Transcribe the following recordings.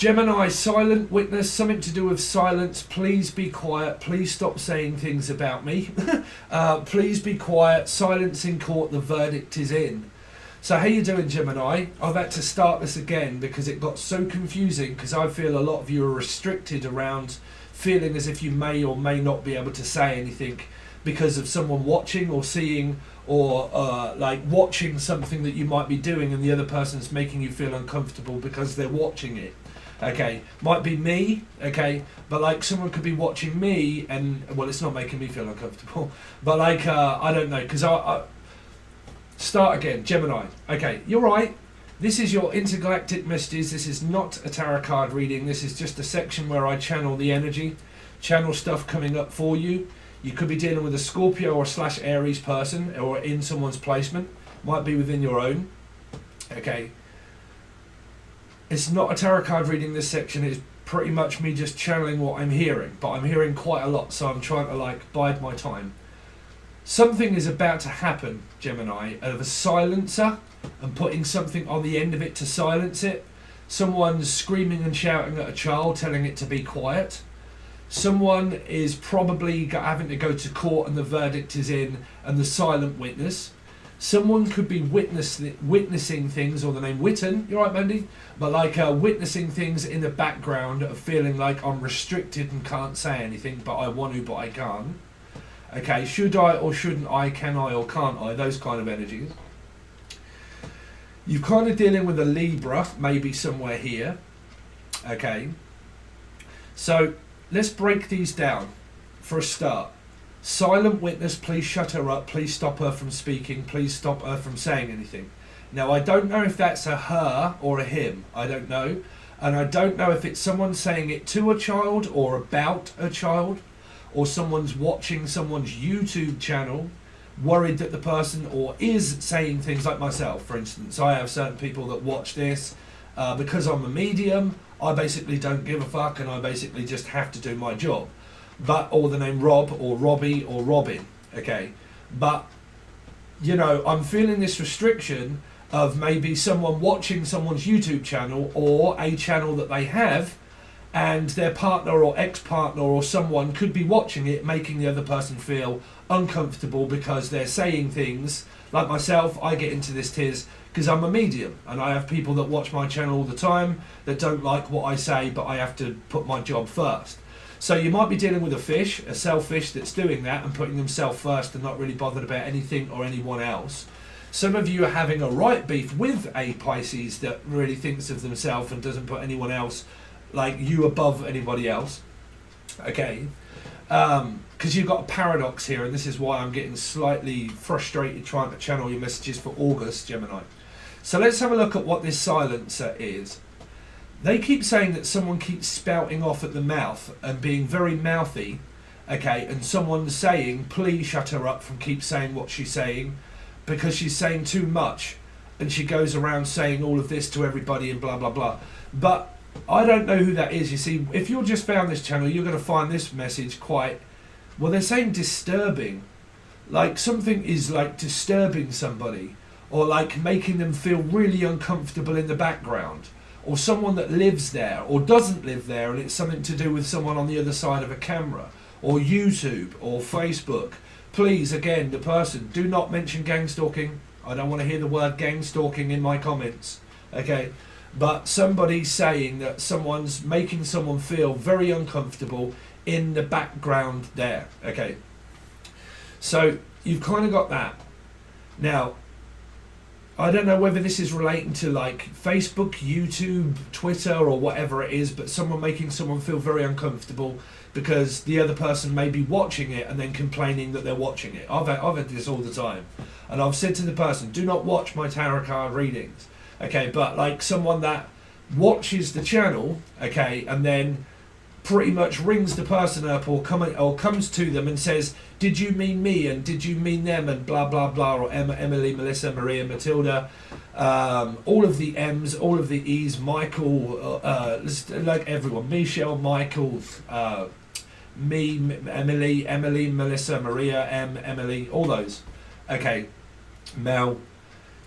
Gemini, silent witness, something to do with silence. Please be quiet. Please stop saying things about me. Please be quiet. Silence in court. The verdict is in. So how you doing, Gemini? I've had to start this again because it got so confusing, because I feel a lot of you are restricted around feeling as if you may or may not be able to say anything because of someone watching or seeing, or like watching something that you might be doing and the other person's making you feel uncomfortable because they're watching it. Okay, might be me, okay, but like someone could be watching me and, well, it's not making me feel uncomfortable, but like, I don't know, because I start again, Gemini. Okay, you're right. This is your intergalactic messages. This is not a tarot card reading. This is just a section where I channel the energy, channel stuff coming up for you. You could be dealing with a Scorpio or / Aries person, or in someone's placement. Might be within your own. Okay. It's not a tarot card reading, this section. It's pretty much me just channeling what I'm hearing. But I'm hearing quite a lot, so I'm trying to like bide my time. Something is about to happen, Gemini, of a silencer and putting something on the end of it to silence it. Someone's screaming and shouting at a child, telling it to be quiet. Someone is probably having to go to court and the verdict is in, and the silent witness. Someone could be witnessing things, or the name Witten, you're right, Mandy, but like witnessing things in the background of feeling like I'm restricted and can't say anything, but I want to, but I can't. Okay, should I or shouldn't I, can I or can't I, those kind of energies. You're kind of dealing with a Libra, maybe somewhere here. Okay, so let's break these down for a start. Silent witness, please shut her up, please stop her from speaking, please stop her from saying anything. Now, I don't know if that's a her or a him, I don't know. And I don't know if it's someone saying it to a child or about a child, or someone's watching someone's YouTube channel, worried that the person or is saying things like myself, for instance. I have certain people that watch this because I'm a medium. I basically don't give a fuck, and I basically just have to do my job. But, or the name Rob or Robbie or Robin, okay? But, you know, I'm feeling this restriction of maybe someone watching someone's YouTube channel or a channel that they have, and their partner or ex-partner or someone could be watching it, making the other person feel uncomfortable because they're saying things. Like myself, I get into this tiz because I'm a medium, and I have people that watch my channel all the time that don't like what I say, but I have to put my job first. So you might be dealing with a fish, a selfish that's doing that and putting themselves first and not really bothered about anything or anyone else. Some of you are having a right beef with a Pisces that really thinks of themselves and doesn't put anyone else, like you, above anybody else. Okay, because you've got a paradox here, and this is why I'm getting slightly frustrated trying to channel your messages for August, Gemini. So let's have a look at what this silencer is. They keep saying that someone keeps spouting off at the mouth and being very mouthy, okay, and someone's saying, please shut her up from keep saying what she's saying, because she's saying too much, and she goes around saying all of this to everybody and blah, blah, blah. But I don't know who that is. You see, if you just found this channel, you're going to find this message quite, well, they're saying disturbing. Like something is like disturbing somebody, or like making them feel really uncomfortable in the background. Or someone that lives there or doesn't live there, and it's something to do with someone on the other side of a camera, or YouTube or Facebook. Please, again, the person, do not mention gang stalking. I don't want to hear the word gang stalking in my comments, okay? But somebody saying that someone's making someone feel very uncomfortable in the background there, okay? So you've kind of got that. Now, I don't know whether this is relating to like Facebook, YouTube, Twitter, or whatever it is, but someone making someone feel very uncomfortable because the other person may be watching it and then complaining that they're watching it. I've had this all the time. And I've said to the person, do not watch my tarot card readings. Okay, but like someone that watches the channel, okay, and then pretty much rings the person up or comes to them and says, did you mean me, and did you mean them, and blah blah blah, or Emma, Emily, Melissa, Maria, Matilda, all of the M's, all of the E's, Michael, like everyone, Michelle, Michael, me, Emily, Melissa, Maria, Emily, all those. Okay, Mel.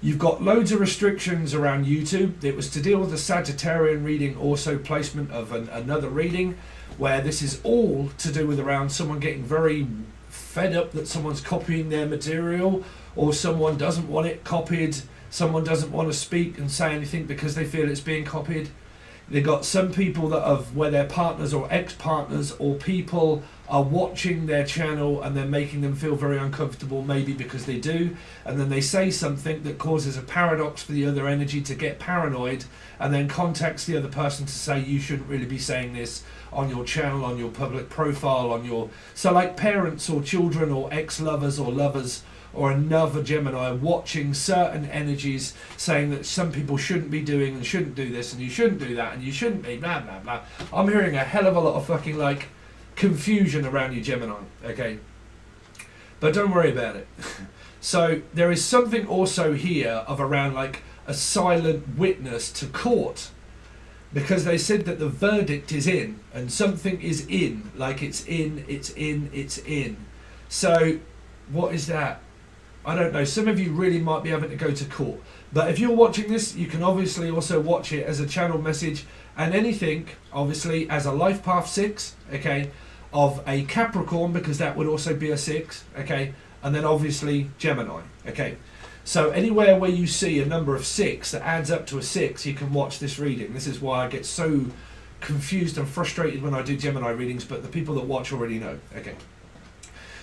You've got loads of restrictions around YouTube. It was to deal with the Sagittarian reading, also placement of another reading, where this is all to do with around someone getting very fed up that someone's copying their material, or someone doesn't want it copied, someone doesn't want to speak and say anything because they feel it's being copied. They've got some people that have, where their partners or ex-partners or people are watching their channel and they're making them feel very uncomfortable, maybe because they do, and then they say something that causes a paradox for the other energy to get paranoid and then contacts the other person to say you shouldn't really be saying this on your channel, on your public profile, on your... So like parents or children or ex-lovers or lovers or another Gemini watching certain energies saying that some people shouldn't be doing and shouldn't do this and you shouldn't do that and you shouldn't be blah blah blah. I'm hearing a hell of a lot of fucking like confusion around you Gemini, okay? But don't worry about it. So there is something also here of around like a silent witness to court, because they said that the verdict is in and something is in, like it's in, it's in, it's in. So what is that? I don't know. Some of you really might be having to go to court. But if you're watching this, you can obviously also watch it as a channel message and anything, obviously, as a life path 6, okay, of a Capricorn, because that would also be a 6, okay, and then obviously Gemini, okay. So anywhere where you see a number of 6 that adds up to a 6, you can watch this reading. This is why I get so confused and frustrated when I do Gemini readings, but the people that watch already know, okay.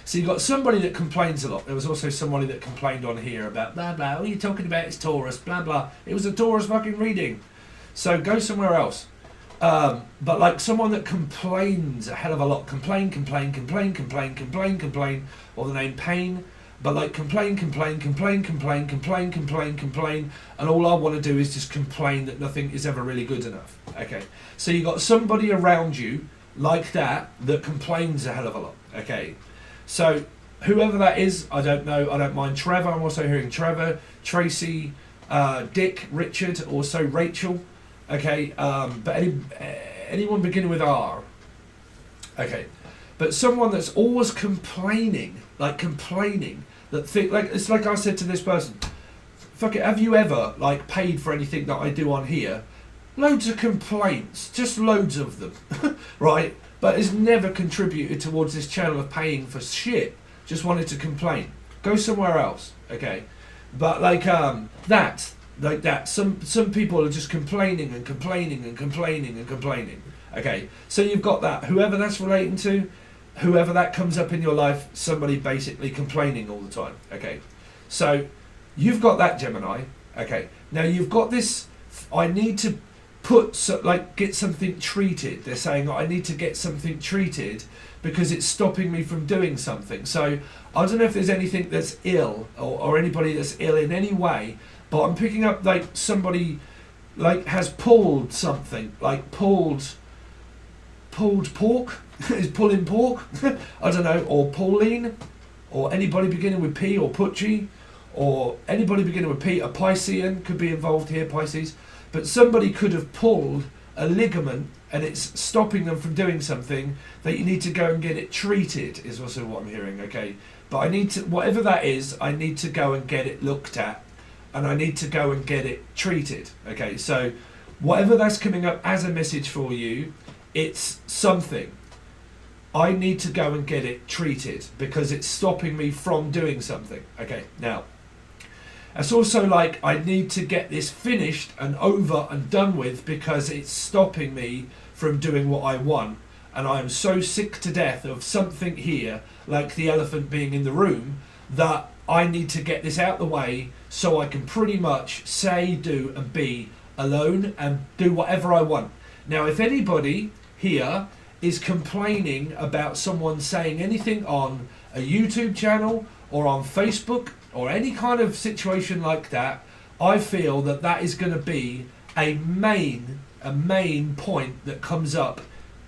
So you've got somebody that complains a lot. There was also somebody that complained on here about blah blah. What are you talking about? It's Taurus, blah blah. It was a Taurus fucking reading. So go somewhere else. But like someone that complains a hell of a lot. Complain, or the name pain. But like complain, and all I want to do is just complain that nothing is ever really good enough. Okay. So you got somebody around you like that complains a hell of a lot. Okay. So whoever that is, I don't know, I don't mind. Trevor, I'm also hearing Trevor, Tracy, Dick, Richard, also Rachel, okay, but anyone beginning with R, okay, but someone that's always complaining, that think, like, it's like I said to this person, fuck it, have you ever, like, paid for anything that I do on here? Loads of complaints, just loads of them, right? But it's never contributed towards this channel of paying for shit. Just wanted to complain. Go somewhere else, okay? But like that. Some people are just complaining, okay? So you've got that. Whoever that's relating to, whoever that comes up in your life, somebody basically complaining all the time, okay? So you've got that Gemini, okay? Now you've got this. I need to get something treated. They're saying I need to get something treated because it's stopping me from doing something. So I don't know if there's anything that's ill or anybody that's ill in any way, but I'm picking up like somebody like has pulled something, like pulled pork, is pulling pork, I don't know, or Pauline, or anybody beginning with P, or Pucci, or anybody beginning with P, a Piscean could be involved here, Pisces. But somebody could have pulled a ligament and it's stopping them from doing something that you need to go and get it treated, is also what I'm hearing, okay? But I need to, whatever that is, I need to go and get it looked at and I need to go and get it treated, okay? So whatever that's coming up as a message for you, it's something. I need to go and get it treated because it's stopping me from doing something, okay? Now, it's also like I need to get this finished and over and done with because it's stopping me from doing what I want. And I am so sick to death of something here, like the elephant being in the room, that I need to get this out the way so I can pretty much say, do and be alone and do whatever I want. Now, if anybody here is complaining about someone saying anything on a YouTube channel or on Facebook or any kind of situation like that, I feel that that is going to be a main point that comes up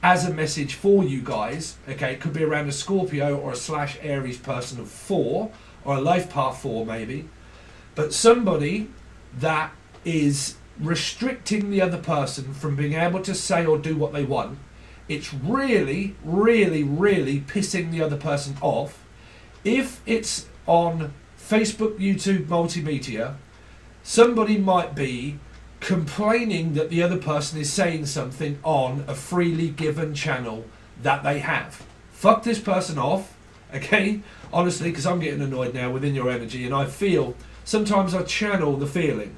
as a message for you guys. Okay, it could be around a Scorpio or a / Aries person of 4 or a life path 4 maybe, but somebody that is restricting the other person from being able to say or do what they want. It's really pissing the other person off. If it's on Facebook, YouTube, multimedia, somebody might be complaining that the other person is saying something on a freely given channel that they have. Fuck this person off, okay? Honestly, because I'm getting annoyed now within your energy, and I feel, sometimes I channel the feeling.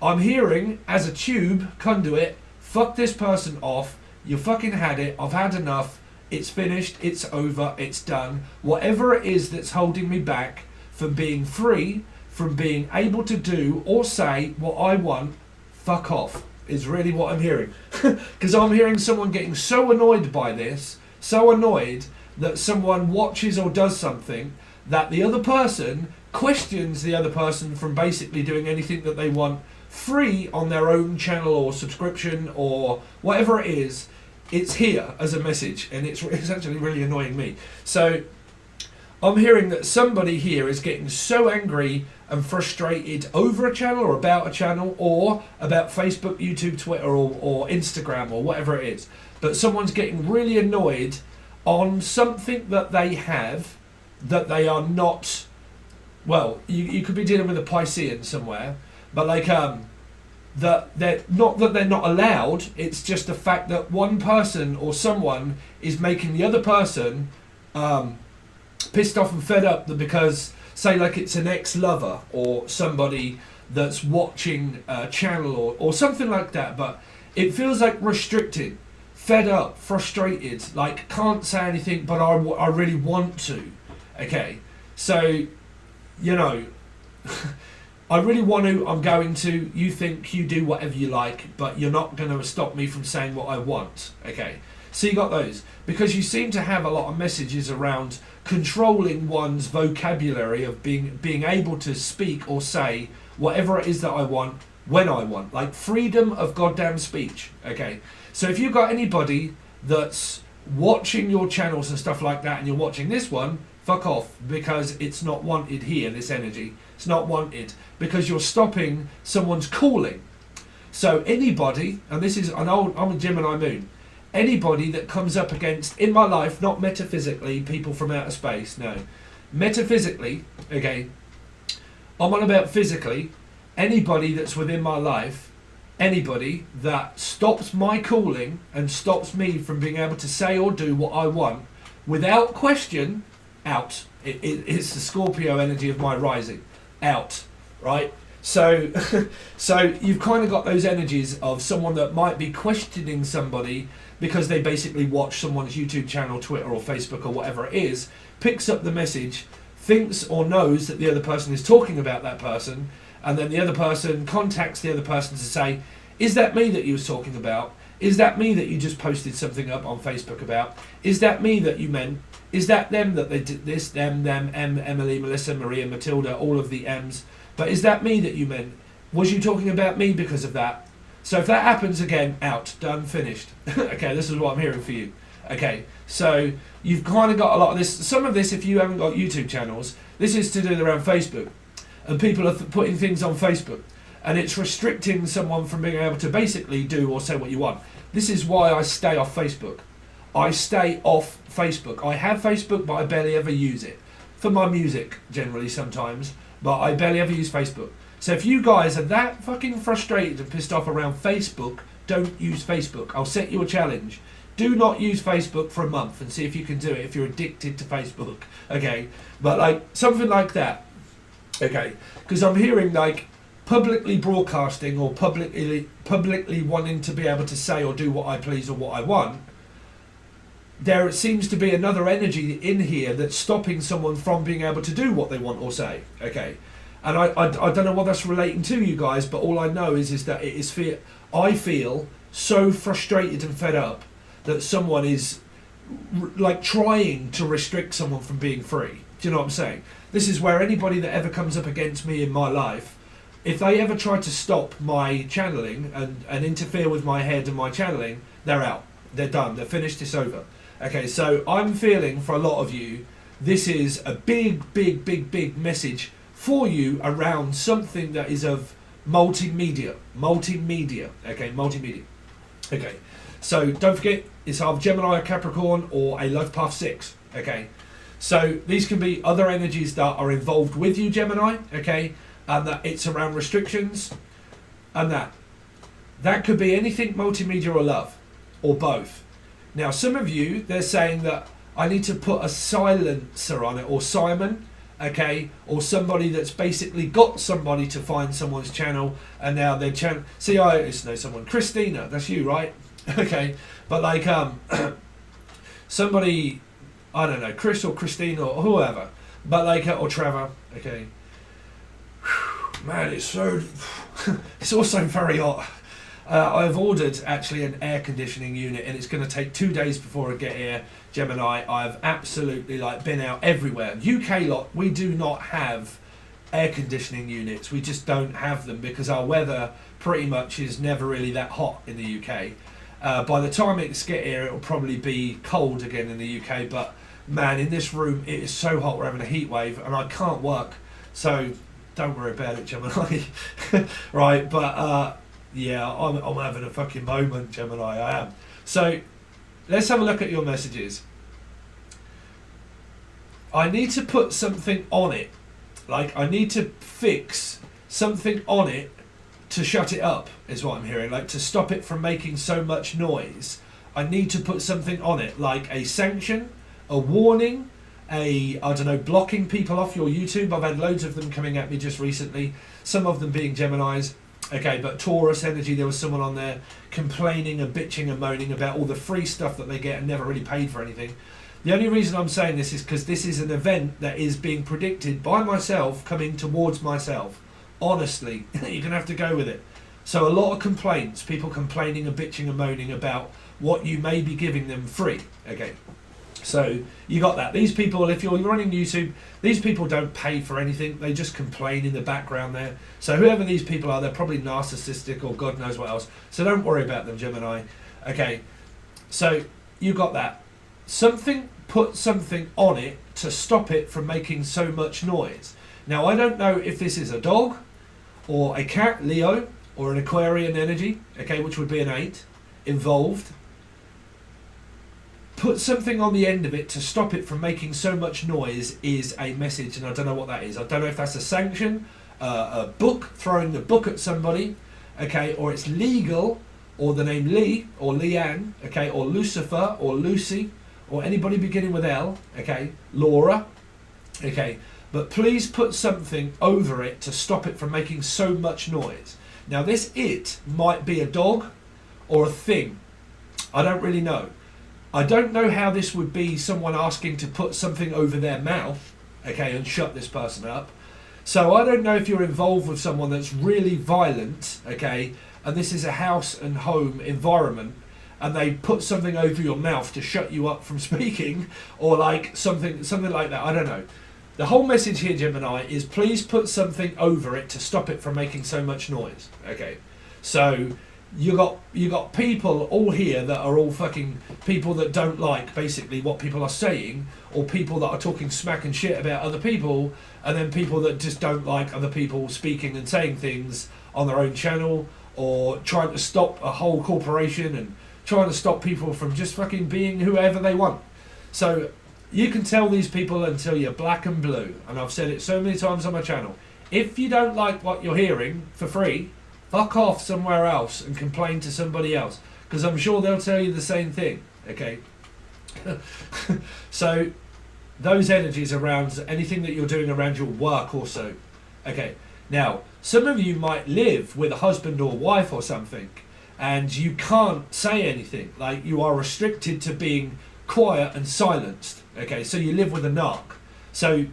I'm hearing, as a tube conduit, fuck this person off, you fucking had it, I've had enough, it's finished, it's over, it's done. Whatever it is that's holding me back from being free, from being able to do or say what I want, fuck off, is really what I'm hearing. Because I'm hearing someone getting so annoyed by this, so annoyed that someone watches or does something that the other person questions the other person from basically doing anything that they want free on their own channel or subscription or whatever it is. It's here as a message, and it's actually really annoying me. So I'm hearing that somebody here is getting so angry and frustrated over a channel or about a channel or about Facebook, YouTube, Twitter or Instagram or whatever it is. But someone's getting really annoyed on something that they have that they are not, well, you could be dealing with a Piscean somewhere, but like that they're not allowed, it's just the fact that one person or someone is making the other person pissed off and fed up because, say, like it's an ex-lover or somebody that's watching a channel or something like that, but it feels like restricted, fed up, frustrated, like can't say anything, but I really want to. Okay, so, you know, I really want to, I'm going to, you think you do whatever you like, but you're not going to stop me from saying what I want. Okay, so you got those. Because you seem to have a lot of messages around controlling one's vocabulary of being able to speak or say whatever it is that I want, when I want. Like freedom of goddamn speech. Okay, so if you've got anybody that's watching your channels and stuff like that and you're watching this one, fuck off, because it's not wanted here, this energy. It's not wanted because you're stopping someone's calling. So anybody, and this is, I'm a Gemini moon, anybody that comes up against, in my life, not metaphysically, people from outer space, no. Metaphysically, okay, I'm on about physically, anybody that's within my life, anybody that stops my calling and stops me from being able to say or do what I want, without question, out. It's the Scorpio energy of my rising. Out, right? So so you've kind of got those energies of someone that might be questioning somebody because they basically watch someone's YouTube channel, Twitter or Facebook or whatever it is, picks up the message, thinks or knows that the other person is talking about that person, and then the other person contacts the other person to say, is that me that you was talking about? Is that me that you just posted something up on Facebook about? Is that me that you meant? Is that them that they did this, them, Emily, Melissa, Maria, Matilda, all of the M's? But is that me that you meant? Was you talking about me because of that? So if that happens again, out, done, finished. Okay, this is what I'm hearing for you. Okay, so you've kind of got a lot of this. Some of this, if you haven't got YouTube channels, this is to do around Facebook. And people are putting things on Facebook. And it's restricting someone from being able to basically do or say what you want. This is why I stay off Facebook. I stay off Facebook. I have Facebook, but I barely ever use it. For my music, generally, sometimes. But I barely ever use Facebook. So if you guys are that fucking frustrated and pissed off around Facebook, don't use Facebook. I'll set you a challenge. Do not use Facebook for a month and see if you can do it if you're addicted to Facebook. Okay? But like, something like that. Okay? Because I'm hearing like publicly broadcasting or publicly wanting to be able to say or do what I please or what I want. There seems to be another energy in here that's stopping someone from being able to do what they want or say. Okay, and I don't know what that's relating to, you guys, but all I know is that it is fear. I feel so frustrated and fed up that someone is like trying to restrict someone from being free. Do you know what I'm saying? This is where anybody that ever comes up against me in my life, if they ever try to stop my channeling and interfere with my head and my channeling, they're out. They're done. They're finished. It's over. Okay, so I'm feeling for a lot of you, this is a big message for you around something that is of multimedia, okay, multimedia. Okay, so don't forget, it's either Gemini, Capricorn, or a Life Path 6, okay? So these can be other energies that are involved with you, Gemini, okay? and that it's around restrictions, and that could be anything multimedia or love, or both. Now, some of you, they're saying that I need to put a silencer on it, or Simon, okay, or somebody that's basically got somebody to find someone's channel, and now their channel. See, I used to know someone, Christina, that's you, right? Okay, but like somebody, I don't know, Chris or Christina or whoever, but like or Trevor, okay. Man, it's so it's also very hot. I've ordered actually an air conditioning unit, and it's going to take 2 days before I get here. Gemini, I've absolutely like been out everywhere. UK lot, we do not have air conditioning units. We just don't have them because our weather pretty much is never really that hot in the UK. By the time it's get here, it'll probably be cold again in the UK. But man, in this room, it is so hot. We're having a heat wave, and I can't work. So don't worry about it, Gemini. Right, but yeah, I'm having a fucking moment, Gemini, I am. So let's have a look at your messages. I need to put something on it. Like, I need to fix something on it to shut it up, is what I'm hearing. Like, to stop it from making so much noise, I need to put something on it, like a sanction, a warning, I don't know, blocking people off your YouTube. I've had loads of them coming at me just recently, some of them being Geminis. Okay, but Taurus energy, there was someone on there complaining and bitching and moaning about all the free stuff that they get and never really paid for anything. The only reason I'm saying this is because this is an event that is being predicted by myself, coming towards myself. Honestly, you're going to have to go with it. So a lot of complaints, people complaining and bitching and moaning about what you may be giving them free. Okay, so you got that. These people, if you're running YouTube, these people don't pay for anything. They just complain in the background there. So whoever these people are, they're probably narcissistic or God knows what else. So don't worry about them, Gemini. Okay, so you got that. Something, put something on it to stop it from making so much noise. Now, I don't know if this is a dog or a cat, Leo, or an Aquarian energy, okay, which would be an 8, involved. Put something on the end of it to stop it from making so much noise is a message, and I don't know what that is. I don't know if that's a sanction, a book, throwing the book at somebody, okay, or it's legal, or the name Lee, or Leanne, okay, or Lucifer, or Lucy, or anybody beginning with L, okay, Laura, okay, but please put something over it to stop it from making so much noise. Now this it might be a dog or a thing. I don't really know. I don't know how this would be someone asking to put something over their mouth, okay, and shut this person up. So I don't know if you're involved with someone that's really violent, okay, and this is a house and home environment, and they put something over your mouth to shut you up from speaking, or like something like that. I don't know. The whole message here, Gemini, is please put something over it to stop it from making so much noise. Okay, so you got people all here that are all fucking people that don't like basically what people are saying, or people that are talking smack and shit about other people, and then people that just don't like other people speaking and saying things on their own channel, or trying to stop a whole corporation and trying to stop people from just fucking being whoever they want. So you can tell these people until you're black and blue, and I've said it so many times on my channel. If you don't like what you're hearing for free, fuck off somewhere else and complain to somebody else, because I'm sure they'll tell you the same thing, okay? So those energies around anything that you're doing around your work also. Okay, now some of you might live with a husband or wife or something, and you can't say anything, like you are restricted to being quiet and silenced. Okay, so you live with a narc. So,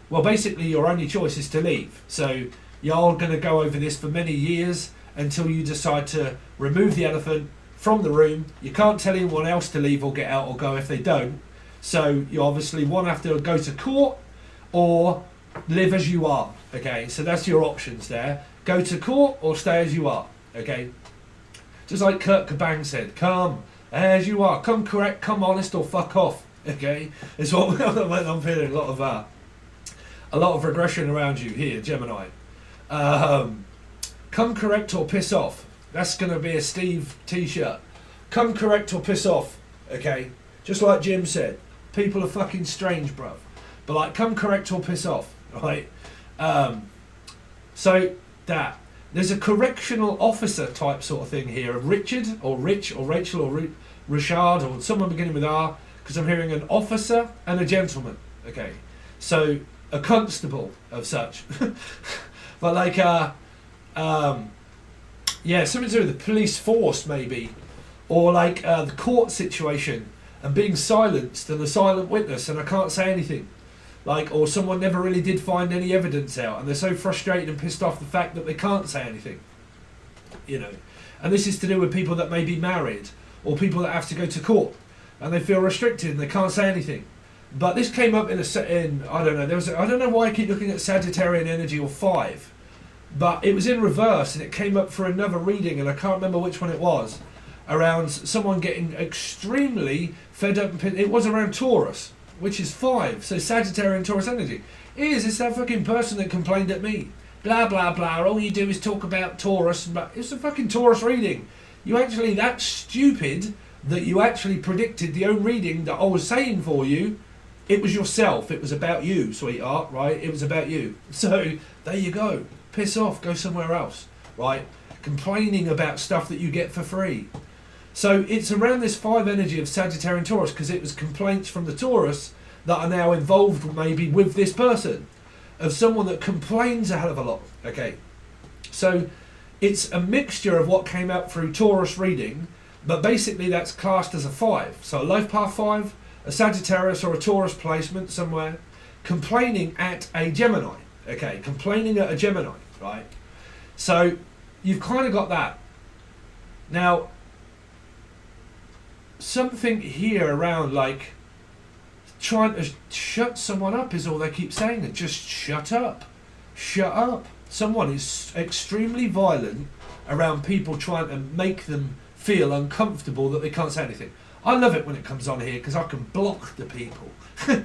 well, basically your only choice is to leave. So you're going to go over this for many years until you decide to remove the elephant from the room. You can't tell anyone else to leave or get out or go if they don't. So you obviously one have to go to court or live as you are. Okay, so that's your options there. Go to court or stay as you are. Okay, just like Kurt Cobain said, come as you are, come correct, come honest, or fuck off. Okay, it's what I'm feeling a lot of regression around you here, Gemini. Come correct or piss off. That's going to be a Steve t-shirt. Come correct or piss off. Okay, just like Jim said, people are fucking strange, bruv. But like, come correct or piss off. Right. So that there's a correctional officer type sort of thing here of Richard or Rich or Rachel or Richard or someone beginning with R, because I'm hearing an officer and a gentleman. Okay, so a constable of such, but like yeah, something to do with the police force maybe, or like the court situation and being silenced and a silent witness and I can't say anything. Like, or someone never really did find any evidence out and they're so frustrated and pissed off the fact that they can't say anything, you know. And this is to do with people that may be married or people that have to go to court and they feel restricted and they can't say anything. But this came up in I don't know, I don't know why I keep looking at Sagittarian energy or 5, but it was in reverse and it came up for another reading and I can't remember which one it was, around someone getting extremely fed up and pissed. It was around Taurus, which is 5, so Sagittarian Taurus energy. It's that fucking person that complained at me. Blah, blah, blah, all you do is talk about Taurus. But it's a fucking Taurus reading. You actually, that's stupid that you actually predicted the own reading that I was saying for you. It was yourself. It was about you, sweetheart, right? It was about you. So, there you go. Piss off, go somewhere else, right? Complaining about stuff that you get for free. So it's around this 5 energy of Sagittarian Taurus because it was complaints from the Taurus that are now involved maybe with this person, of someone that complains a hell of a lot. Okay, so it's a mixture of what came out through Taurus reading, but basically that's classed as a 5. So a life path 5, a Sagittarius or a Taurus placement somewhere, complaining at a Gemini. Okay, complaining at a Gemini, right? So you've kind of got that. Now, something here around like trying to shut someone up is all they keep saying. Just shut up. Shut up. Someone is extremely violent around people trying to make them feel uncomfortable that they can't say anything. I love it when it comes on here because I can block the people.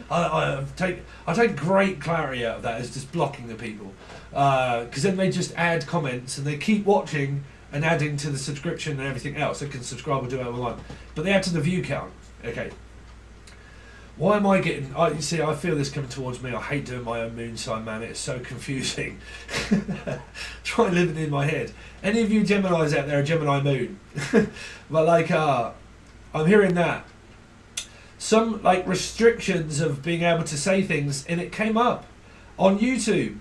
I take great clarity out of that as just blocking the people, because then they just add comments and they keep watching and adding to the subscription and everything else. They can subscribe or do whatever they want, but they add to the view count. Okay. Why am I getting... you see, I feel this coming towards me. I hate doing my own moon sign, man. It's so confusing. Try living in my head. Any of you Geminis out there, a Gemini moon? But like, I'm hearing that. Some like restrictions of being able to say things, and it came up on YouTube.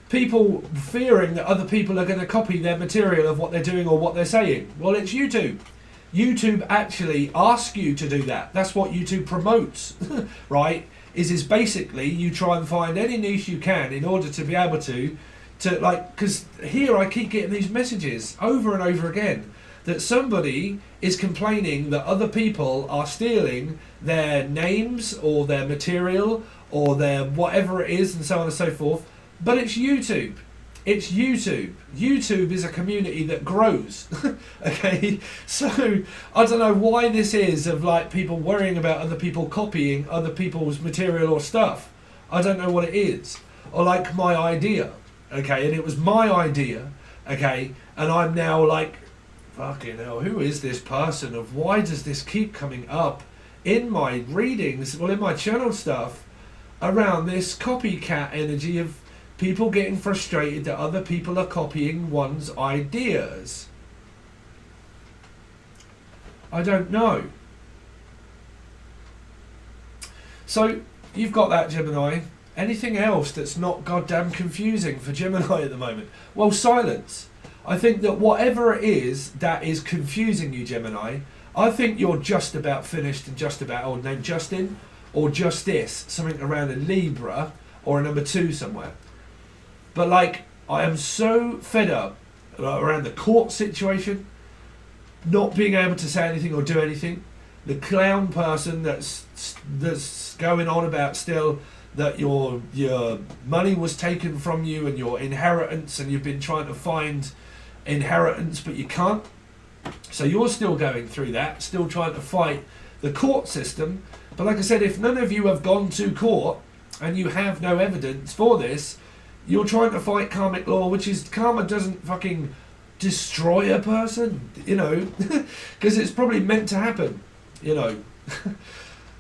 People fearing that other people are going to copy their material of what they're doing or what they're saying. Well, it's YouTube. YouTube actually asks you to do that. That's what YouTube promotes, right? Is basically you try and find any niche you can in order to be able to like, because here I keep getting these messages over and over again that somebody is complaining that other people are stealing their names or their material or their whatever it is and so on and so forth. But it's YouTube. It's YouTube. YouTube is a community that grows. Okay, so I don't know why this is of like people worrying about other people copying other people's material or stuff. I don't know what it is. Or like my idea. Okay, and it was my idea. Okay, and I'm now like, fucking hell, who is this person? Of why does this keep coming up in my readings, well, in my channel stuff, around this copycat energy of people getting frustrated that other people are copying one's ideas? I don't know. So you've got that, Gemini. Anything else that's not goddamn confusing for Gemini at the moment? Well, silence. I think that whatever it is that is confusing you, Gemini, I think you're just about finished and just about, or named Justin or Justice, something around a Libra or a number 2 somewhere. But like, I am so fed up around the court situation, not being able to say anything or do anything. The clown person that's going on about still that your money was taken from you and your inheritance, and you've been trying to find inheritance but you can't. So you're still going through that, still trying to fight the court system. But like I said, if none of you have gone to court and you have no evidence for this, you're trying to fight karmic law, which is karma doesn't fucking destroy a person, you know, because it's probably meant to happen, you know.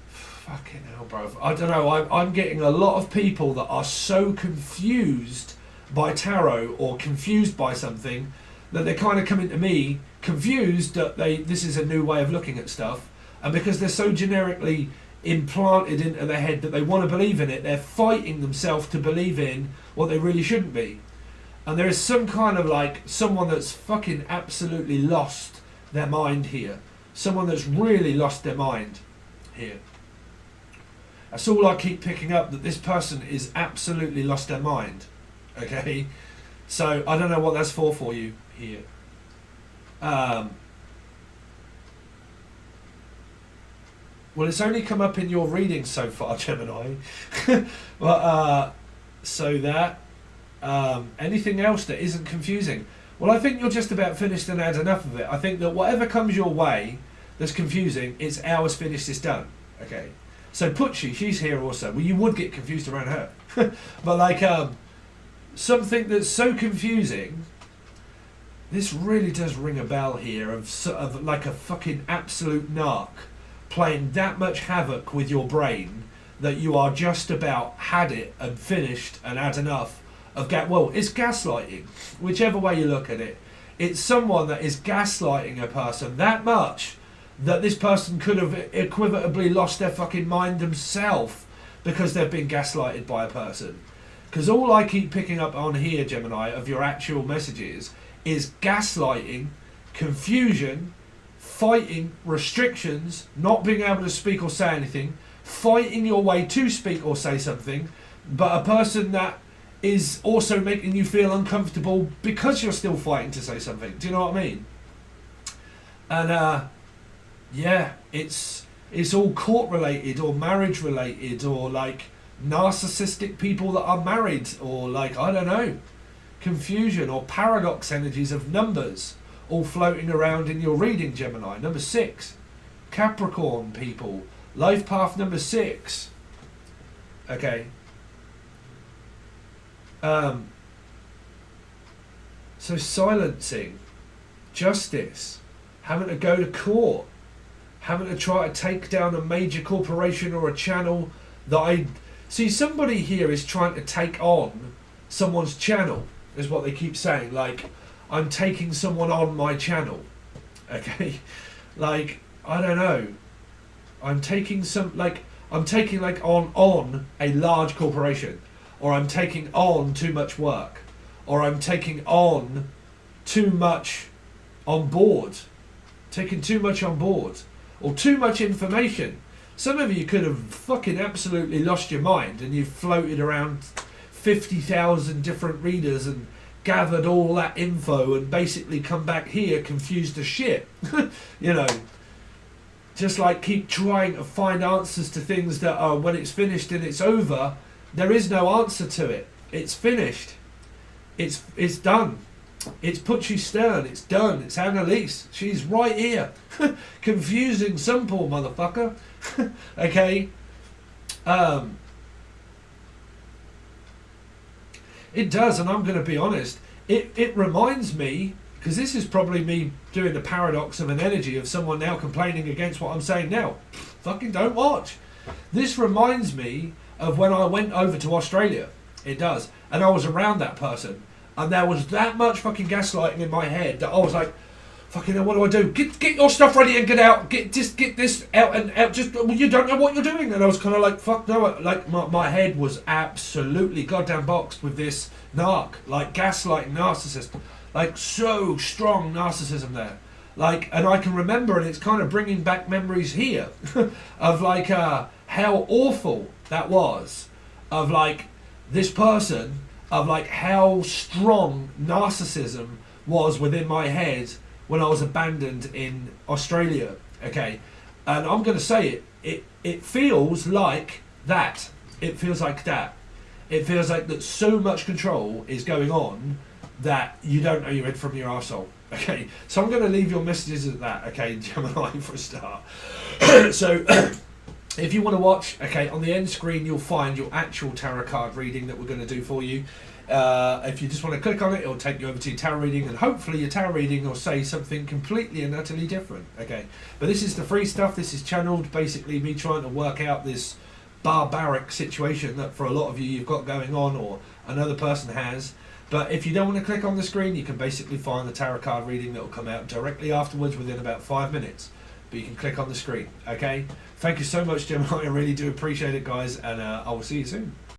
Fucking hell, bro. I don't know. I'm getting a lot of people that are so confused by tarot or confused by something, that they're kind of coming to me confused that this is a new way of looking at stuff, and because they're so generically implanted into their head that they want to believe in it, they're fighting themselves to believe in what they really shouldn't be. And there is some kind of like someone that's fucking absolutely lost their mind here. Someone that's really lost their mind here. That's all I keep picking up, that this person is absolutely lost their mind. Okay? So I don't know what that's for you here. Well, it's only come up in your reading so far, Gemini. But so that anything else that isn't confusing? Well, I think you're just about finished and had enough of it. I think that whatever comes your way that's confusing, it's ours finished, it's done. Okay. So Pucci, she's here also. Well, you would get confused around her. But like something that's so confusing, this really does ring a bell here of like a fucking absolute narc playing that much havoc with your brain that you are just about had it and finished and had enough of well, it's gaslighting, whichever way you look at it. It's someone that is gaslighting a person that much that this person could have equivalently lost their fucking mind themselves because they've been gaslighted by a person. Because all I keep picking up on here, Gemini, of your actual messages is gaslighting, confusion, fighting, restrictions, not being able to speak or say anything, fighting your way to speak or say something, but a person that is also making you feel uncomfortable because you're still fighting to say something. Do you know what I mean? And yeah, it's all court related or marriage related or like narcissistic people that are married or like, I don't know, confusion or paradox energies of numbers all floating around in your reading, Gemini. Number 6, Capricorn people, life path number 6. Okay. So silencing, justice, having to go to court, having to try to take down a major corporation or a channel that I see. Somebody here is trying to take on someone's channel, is what they keep saying. Like, I'm taking someone on my channel. Okay, like, I don't know, I'm taking on a large corporation, or I'm taking on too much work, or I'm taking on too much on board, taking too much on board, or too much information. Some of you could have fucking absolutely lost your mind and you've floated around 50,000 different readers and gathered all that info and basically come back here confused as shit. You know, just like keep trying to find answers to things that are, when it's finished and it's over, there is no answer to it. It's finished. It's done. It's Pucci Stern. It's done. It's Annalise. She's right here. Confusing some poor motherfucker. Okay. It does, and I'm going to be honest. It reminds me, because this is probably me doing the paradox of an energy of someone now complaining against what I'm saying now. Fucking don't watch. This reminds me of when I went over to Australia. It does. And I was around that person. And there was that much fucking gaslighting in my head that I was like, fucking hell, what do I do? Get your stuff ready and get out. Get this out and out. Just, well, you don't know what you're doing. And I was kind of like, fuck no. Like, my head was absolutely goddamn boxed with this narc. Like, gaslighting narcissist. Like, so strong narcissism there. Like, and I can remember, and it's kind of bringing back memories here of like how awful that was. Of like, this person, of like how strong narcissism was within my head when I was abandoned in Australia. Okay, and I'm going to say it feels like that. It feels like that. It feels like that so much control is going on that you don't know your head from your arsehole. Okay, so I'm going to leave your messages at that. Okay, Gemini, for a start. So if you want to watch, okay, on the end screen you'll find your actual tarot card reading that we're going to do for you. If you just want to click on it, it'll take you over to your tarot reading, and hopefully your tarot reading will say something completely and utterly different. Okay, but this is the free stuff. This is channeled, basically me trying to work out this barbaric situation that for a lot of you you've got going on, or another person has. But if you don't want to click on the screen, you can basically find the tarot card reading that will come out directly afterwards within about 5 minutes. But you can click on the screen, okay? Thank you so much, Gemini. I really do appreciate it, guys, and I will see you soon.